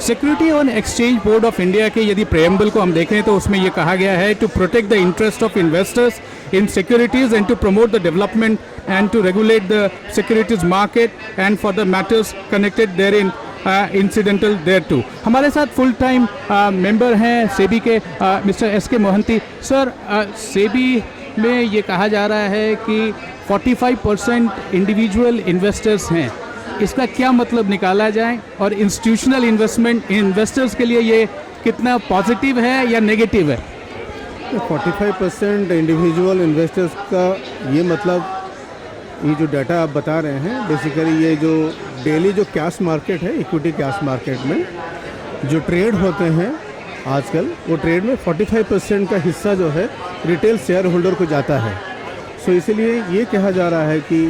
Security on exchange board of India के यदि preamble को हम देखें तो उसमें ये कहा गया है to protect the interest of investors in securities and to promote the development and to regulate the securities market and for the matters connected therein incidental thereto. हमारे साथ फुल टाइम मेंबर हैं सेबी के mister SK. Mohanty. Sir, SEBI में ये कहा जा रहा है कि 45% इंडिविजुअल इन्वेस्टर्स हैं. इसका क्या मतलब निकाला जाए और इंस्टीट्यूशनल इन्वेस्टर्स के लिए ये कितना पॉजिटिव है या नेगेटिव है? 45% इंडिविजुअल इन्वेस्टर्स का ये मतलब, ये जो डाटा आप बता रहे हैं बेसिकली ये जो डेली जो कैश मार्केट है, इक्विटी कैश मार्केट में जो ट्रेड होते हैं आजकल, वो ट्रेड में 45% का हिस्सा जो है रिटेल शेयर होल्डर को जाता है. सो इसीलिए ये कहा जा रहा है कि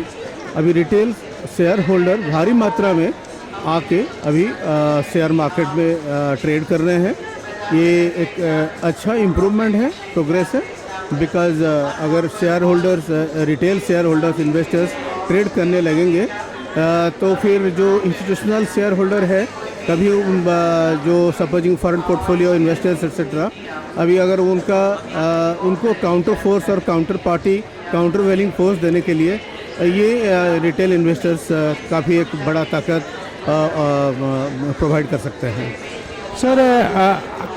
अभी रिटेल शेयर होल्डर भारी मात्रा में आके अभी शेयर मार्केट में ट्रेड कर रहे हैं. ये एक अच्छा इम्प्रूवमेंट है, प्रोग्रेस है. बिकॉज अगर share holders, retail share holders, investors trade करने लगेंगे तो फिर जो इंस्टीट्यूशनल शेयर होल्डर है, कभी जो supposing foreign portfolio investors etcetera, अभी अगर उनको काउंटर फोर्स और काउंटर पार्टी, काउंटर वेलिंग फोर्स देने के लिए ये रिटेल इन्वेस्टर्स काफ़ी एक बड़ा ताकत प्रोवाइड कर सकते हैं. सर,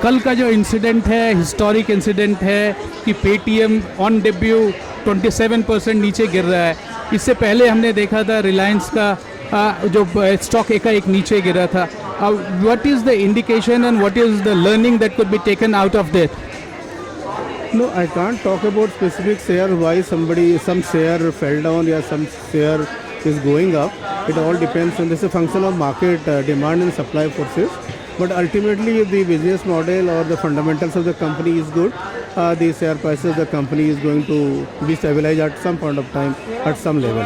कल का जो इंसिडेंट है, हिस्टोरिक इंसिडेंट है कि पेटीएम ऑन डेब्यू 27% नीचे गिर रहा है. इससे पहले हमने देखा था रिलायंस का जो स्टॉक एकाएक नीचे गिरा था. What is the indication and what is the learning that could be taken out of that? No, I can't talk about specific share why some share fell down or some share is going up. It all depends on, this is a function of market demand and supply forces. But ultimately, if the business model or the fundamentals of the company is good, the share prices of the company is going to be stabilized at some point of time at some level.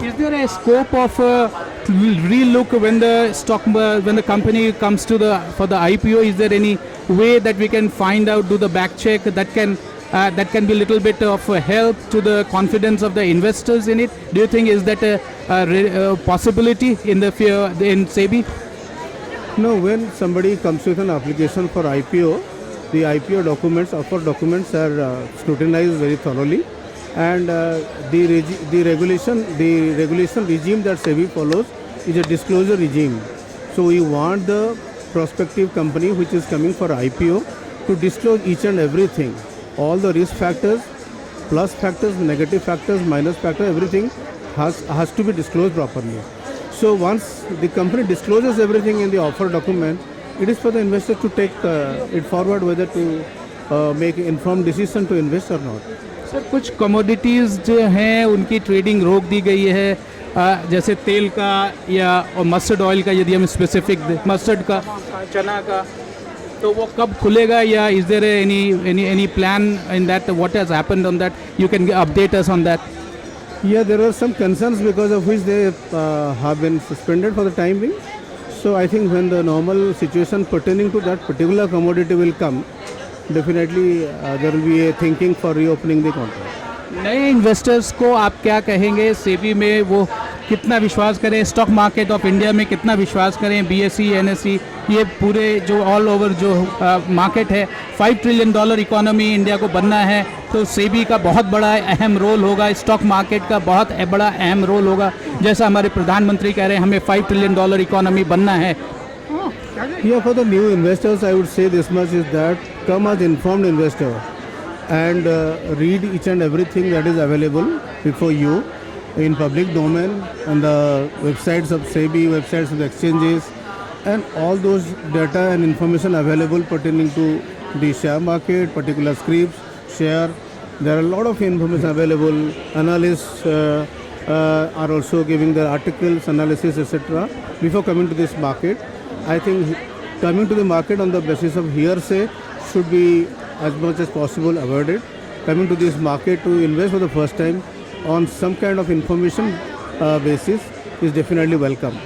Is there a scope of relook when the company comes to for the IPO? Is there any way that we can find out, do the back check that can be a little bit of help to the confidence of the investors in it? Do you think is that a possibility in SEBI? No, when somebody comes with an application for IPO, the IPO documents, offer documents are scrutinized very thoroughly, and the regulation regime that SEBI follows is a disclosure regime. So we want the prospective company which is coming for IPO to disclose each and everything, all the risk factors, plus factors, negative factors, minus factors, everything has to be disclosed properly. So once the company discloses everything in the offer document, it is for the investor to take it forward whether to make informed decision to invest or not. Sir, कुछ commodities जो हैं उनकी trading रोक दी गई है, जैसे तेल का या मस्टर्ड ऑयल का, यदि हम स्पेसिफिक मस्टर्ड का, चना का, तो वो कब खुलेगा या is there any plan in that? What has happened on that? You can update us on that. Yeah, there were some concerns because of which they have been suspended for the time being. So I think when the normal situation pertaining to that particular commodity will come, definitely there will be a thinking for reopening the contract. नए investors को आप क्या कहेंगे? सेबी में वो कितना विश्वास करें? स्टॉक मार्केट ऑफ इंडिया में कितना विश्वास करें? BSE, NSE, ये पूरे जो ऑल ओवर जो मार्केट है, $5 ट्रिलियन इकोनॉमी इंडिया को बनना है, तो सेबी का बहुत बड़ा अहम रोल होगा, स्टॉक मार्केट का बहुत बड़ा अहम रोल होगा. जैसा हमारे प्रधानमंत्री कह रहे हैं हमें $5 ट्रिलियन इकोनॉमी बनना है. Yeah, for the new investors, I would say this much is that come as informed investor and read each and everything that is available before you in public domain on the websites of SEBI, websites of the exchanges, and all those data and information available pertaining to the share market, particular scripts, share. There are a lot of information available. Analysts are also giving their articles, analysis, etc. before coming to this market. I think coming to the market on the basis of hearsay should be as much as possible avoided. Coming to this market to invest for the first time on some kind of information basis is definitely welcome.